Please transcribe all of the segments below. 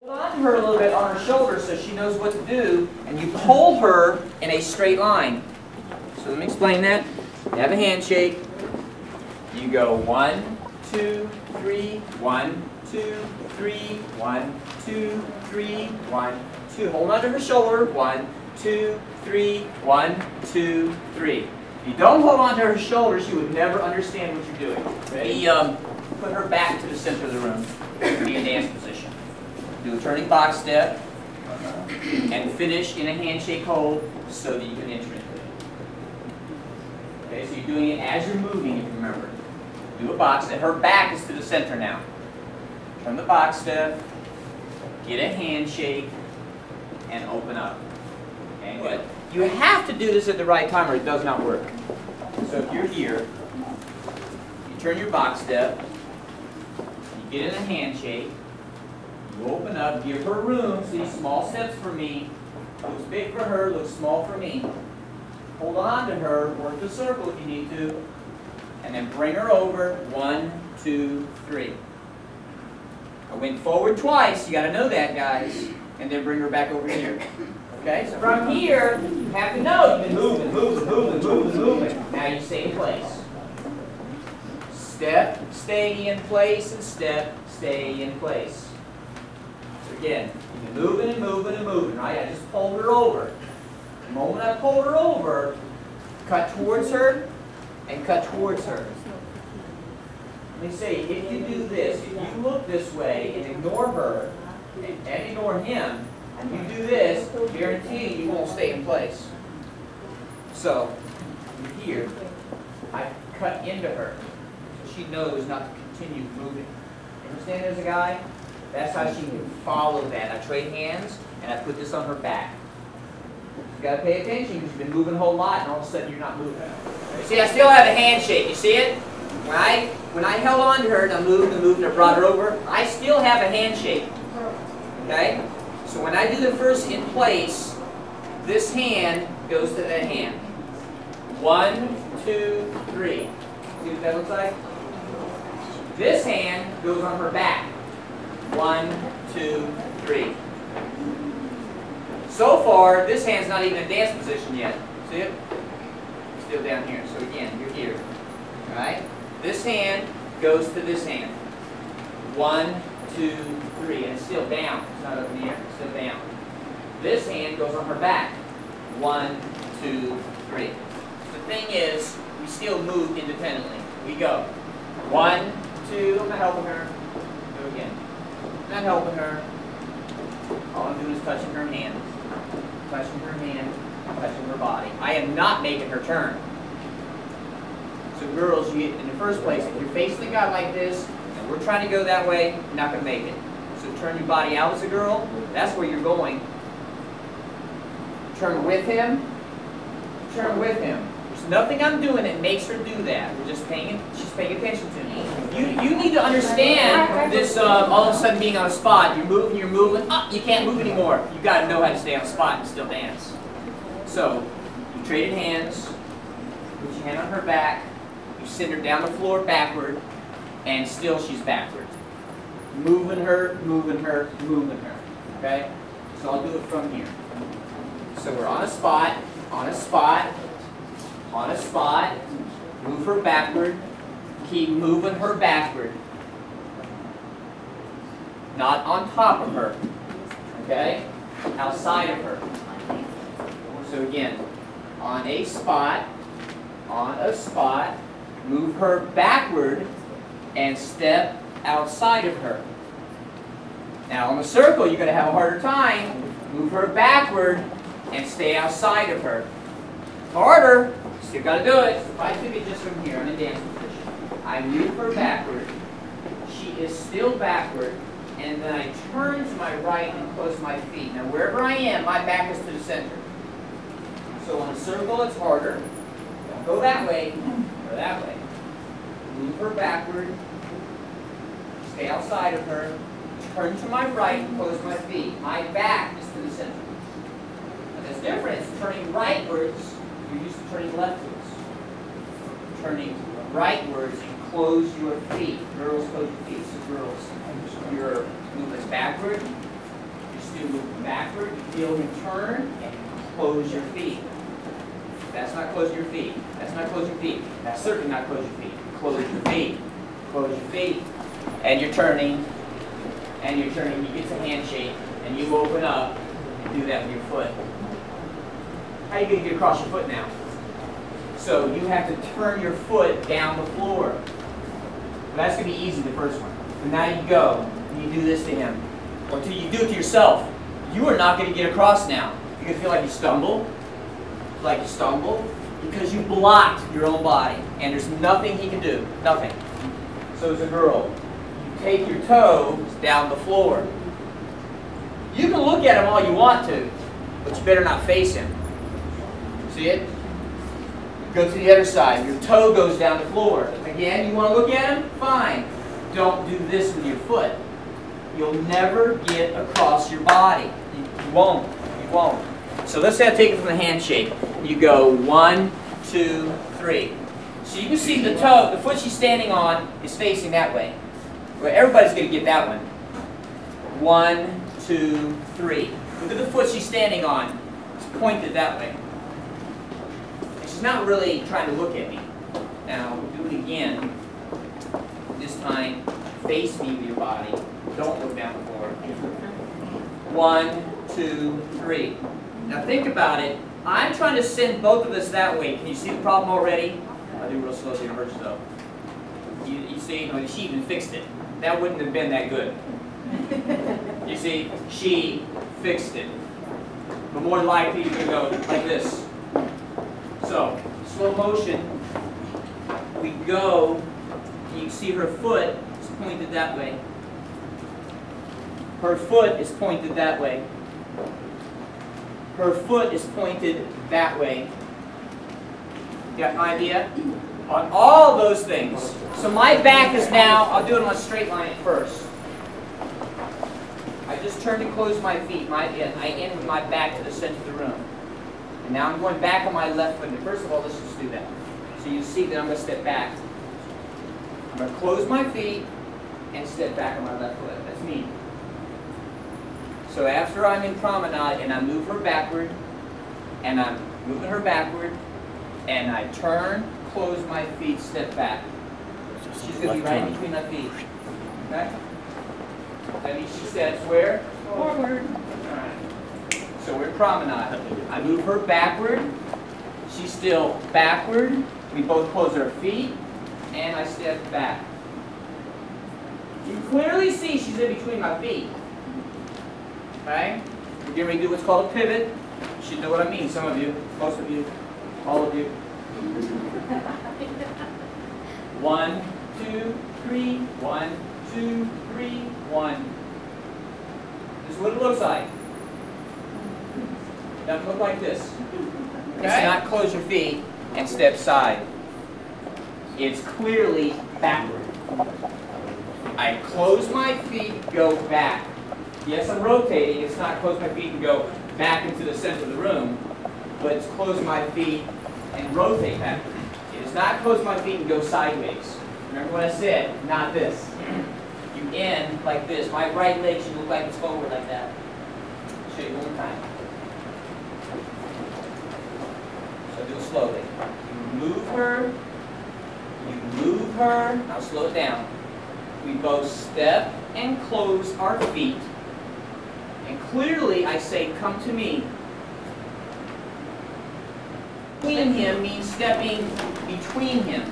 Hold on to her a little bit on her shoulder so she knows what to do, and you hold her in a straight line. So let me explain that. You have a handshake. You go 1, 2, 3, 1, 2, 3, 1, 2, 3, 1, 2. Hold on to her shoulder. 1, 2, 3, 1, 2, 3. If you don't hold on to her shoulder, she would never understand what you're doing. Ready? Put her back to the center of the room. Be in dance position. Do a turning box step and finish in a handshake hold so that you can enter into it. Okay, so you're doing it as you're moving, if you remember. Do a box step. Her back is to the center now. Turn the box step, get a handshake, and open up. Okay, good. You have to do this at the right time or it does not work. So if you're here, you turn your box step, you get in a handshake, you open up, give her room. See, small steps for me. Looks big for her, looks small for me. Hold on to her, work the circle if you need to, and then bring her over. 1, 2, 3. I went forward twice, you got to know that, guys. And then bring her back over here. Okay, so from here, you have to know you've been moving. Now you stay in place. Step, stay in place, and step, stay in place. So again, you've been moving, right? I just pulled her over. The moment I pulled her over, cut towards her, and cut towards her. Let me say, if you do this, if you look this way and ignore her, and ignore him, and you do this, guarantee you won't stay in place. So, here, I cut into her, so she knows not to continue moving. Understand as a guy? That's how she can follow that. I trade hands, and I put this on her back. You got to pay attention because you've been moving a whole lot, and all of a sudden you're not moving. You see, I still have a handshake. You see it? Right? When I held on to her and I moved, and I brought her over, I still have a handshake. Okay? So when I do the first in place, this hand goes to that hand. 1, 2, 3. See what that looks like? This hand goes on her back. 1, 2, 3. So far, this hand's not even in dance position yet. See it? Still down here. So again, you're here. Alright? This hand goes to this hand. 1, 2, 3. And it's still down. It's not up in the air. It's still down. This hand goes on her back. 1, 2, 3. The thing is, we still move independently. We go. 1, 2. I'm not helping her. Do it again. Not helping her. All I'm doing is touching her hand. Touching her hand. Touching her body. I am not making her turn. So girls, in the first place, if you're facing the guy like this, and we're trying to go that way, you're not going to make it. So turn your body out as a girl. That's where you're going. Turn with him. Turn with him. There's nothing I'm doing that makes her do that. We're just she's paying attention to me. You need to understand this all of a sudden being on a spot. You're moving. Oh, you can't move anymore. You've got to know how to stay on a spot and still dance. So, you traded hands. Put your hand on her back. You send her down the floor backward, and still she's backward. Moving her, moving her, moving her. Okay? So I'll do it from here. So we're on a spot, on a spot, on a spot. Move her backward. Keep moving her backward. Not on top of her. Okay? Outside of her. So again, on a spot, move her backward and step outside of her. Now on the circle, you're going to have a harder time. Move her backward and stay outside of her. Harder, still got to do it. If I took it just from here, I'm in dance position. I move her backward. She is still backward. And then I turn to my right and close my feet. Now wherever I am, my back is to the center. So on a circle, it's harder. Don't go that way. Go that way. Move her backward. Stay outside of her. Turn to my right and close my feet. My back is to the center. Now there's difference. Turning rightwards, you're used to turning leftwards. Turning rightwards, you close your feet. Girls close your feet. So girls, your movements backward, to do moving backward. You feel him turn and close your feet. That's not close your feet. That's not close your feet. That's certainly not close your feet. Close your feet. Close your feet. And you're turning. And you're turning. You get to handshake. And you open up and do that with your foot. How are you going to get across your foot now? So you have to turn your foot down the floor. That's going to be easy, the first one. So now you go and you do this to him. Or till you do it to yourself. You are not going to get across now. You're going to feel like you stumble. Because you blocked your own body. And there's nothing he can do. Nothing. So as a girl, you take your toes down the floor. You can look at him all you want to, but you better not face him. See it? Go to the other side. Your toe goes down the floor. Again, you want to look at him? Fine. Don't do this with your foot. You'll never get across your body. You won't. You won't. So let's say I take it from the handshake. You go 1, 2, 3. So you can see the toe, the foot she's standing on is facing that way. Well, everybody's going to get that one. 1, 2, 3. Look at the foot she's standing on. It's pointed that way. And she's not really trying to look at me. Now, we'll do it again. This time, face me with your body. Don't look down the floor. 1, 2, 3. Now think about it. I'm trying to send both of us that way. Can you see the problem already? I'll do real slowly in reverse though. You see, no, she even fixed it. That wouldn't have been that good. You see, she fixed it. But more than likely, you're going to go like this. So, slow motion. We go, you can see her foot is pointed that way. Her foot is pointed that way. Her foot is pointed that way. You got an idea? On all those things. So my back is now, I'll do it on a straight line at first. I just turned and closed my feet. I end with my back to the center of the room. And now I'm going back on my left foot. And first of all, let's just do that. So you see that I'm going to step back. I'm going to close my feet and step back on my left foot. That's me. So after I'm in promenade and I move her backward, and I'm moving her backward, and I turn, close my feet, step back. She's going to be right in between my feet. Okay? That means she steps where? Forward. All right. So we're in promenade. I move her backward. She's still backward. We both close our feet, and I step back. You clearly see she's in between my feet. Okay? We're getting ready to do what's called a pivot. You should know what I mean. Some of you, most of you, all of you. 1, 2, 3. 1, 2, 3. 1. This is what it looks like. It doesn't look like this. Okay? It's not close your feet and step side. It's clearly backward. I close my feet, go back. Yes, I'm rotating. It's not close my feet and go back into the center of the room, but it's close my feet and rotate backward. It is not close my feet and go sideways. Remember what I said? Not this. You end like this. My right leg should look like it's forward like that. I'll show you one more time. So do it slowly. You move her. You move her. Now slow it down. We both step and close our feet. And clearly I say, come to me. Between him means stepping between him.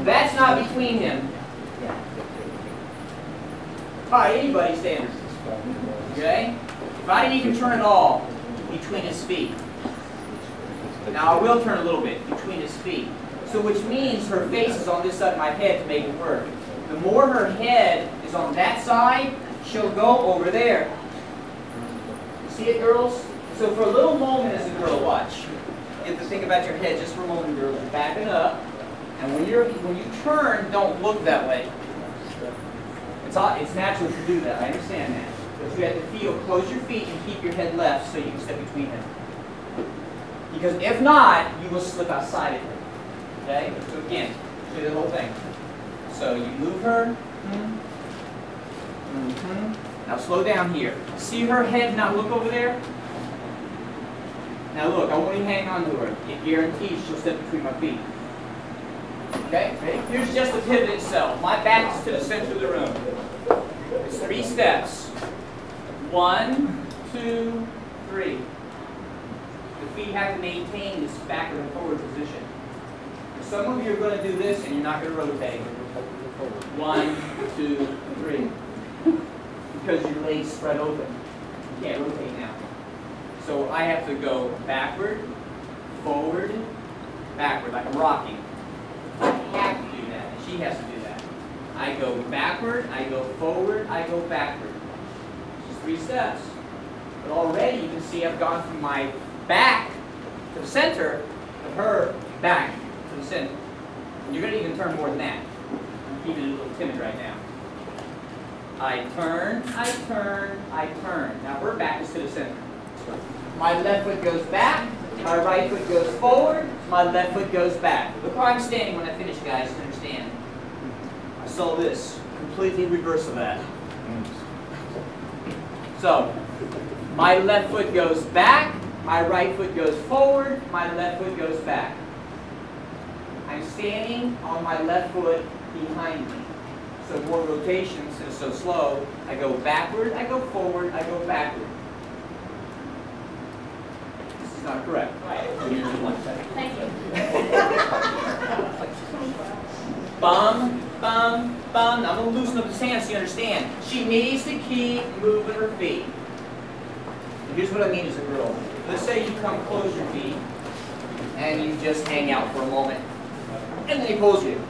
That's not between him. Alright, anybody stand. Okay? If I didn't even turn at all, between his feet. Now I will turn a little bit, between his feet. So which means her face is on this side of my head to make it work. The more her head is on that side, she'll go over there. You see it, girls? So for a little moment as a girl, watch. You have to think about your head just for a moment, girls. You're backing up. And when you turn, don't look that way. It's natural to do that. I understand that. But you have to feel, close your feet and keep your head left so you can step between them. Because if not, you will slip outside of her. Okay? So again, do the whole thing. So you move her. Now slow down here. See her head not look over there? Now look, I want you to hang on to her. It guarantees she'll step between my feet. Okay? Ready? Here's just the pivot itself. My back is to the center of the room. It's 3 steps. 1, 2, 3. The feet have to maintain this backward and forward position. Some of you are going to do this and you're not going to rotate. 1, 2, 3. Because your legs spread open. You can't rotate now. So I have to go backward, forward, backward, like I'm rocking. I have to do that. And she has to do that. I go backward, I go forward, I go backward. Just 3 steps. But already you can see I've gone from my back to the center to her back to the center. And you're going to even turn more than that. I'm keeping it a little timid right now. I turn, I turn, I turn. Now her back is to the center. My left foot goes back, my right foot goes forward, my left foot goes back. Look how I'm standing when I finish, guys, to understand. I saw this, completely reverse of that. So, my left foot goes back, my right foot goes forward, my left foot goes back. I'm standing on my left foot behind me. So more rotations, and so slow, I go backward, I go forward, I go backward. This is not correct. Thank you. Bum, bum, bum. I'm going to loosen up his hands so you understand. She needs to keep moving her feet. Here's what I mean as a girl. Let's say you come close your feet, and you just hang out for a moment. And then you close you.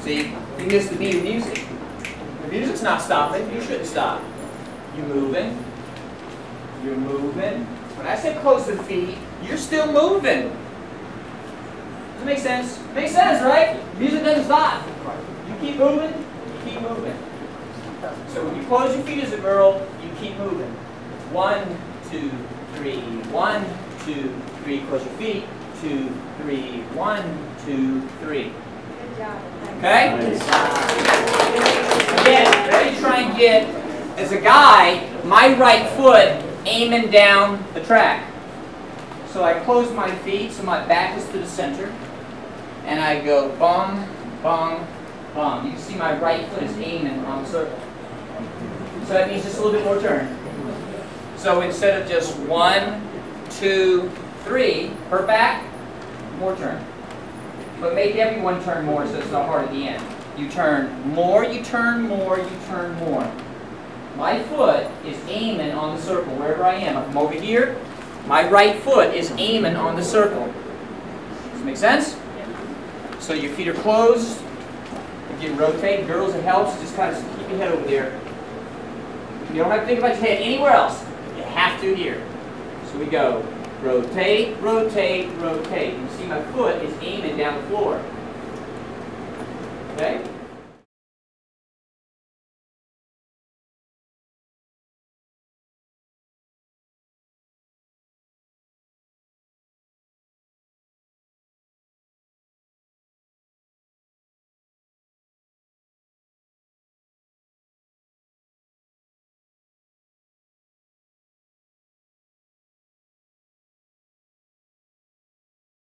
See, you missed the beat of music. The music's not stopping. You shouldn't stop. You're moving. You're moving. When I say close the feet, you're still moving. Does it make sense? Makes sense, right? Music doesn't stop. You keep moving, you keep moving. So when you close your feet as a girl, you keep moving. 1, 2, 3. 1, 2, 3. Close your feet. 2, 3. 1, 2, 3. Good job. Okay? Again, ready to try and get, as a guy, my right foot aiming down the track. So I close my feet so my back is to the center. And I go bum, bum, bum. You can see my right foot is aiming on the circle. So that means just a little bit more turn. So instead of just 1, 2, 3, her back, more turn. But make everyone turn more so it's not hard at the end. You turn more, you turn more, you turn more. My foot is aiming on the circle wherever I am. If I'm over here, my right foot is aiming on the circle. Does that make sense? So your feet are closed. You can rotate. Girls, it helps. Just kind of keep your head over there. You don't have to think about your head anywhere else. You have to here. So we go rotate, rotate, rotate. You see my foot is aiming down the floor. Okay?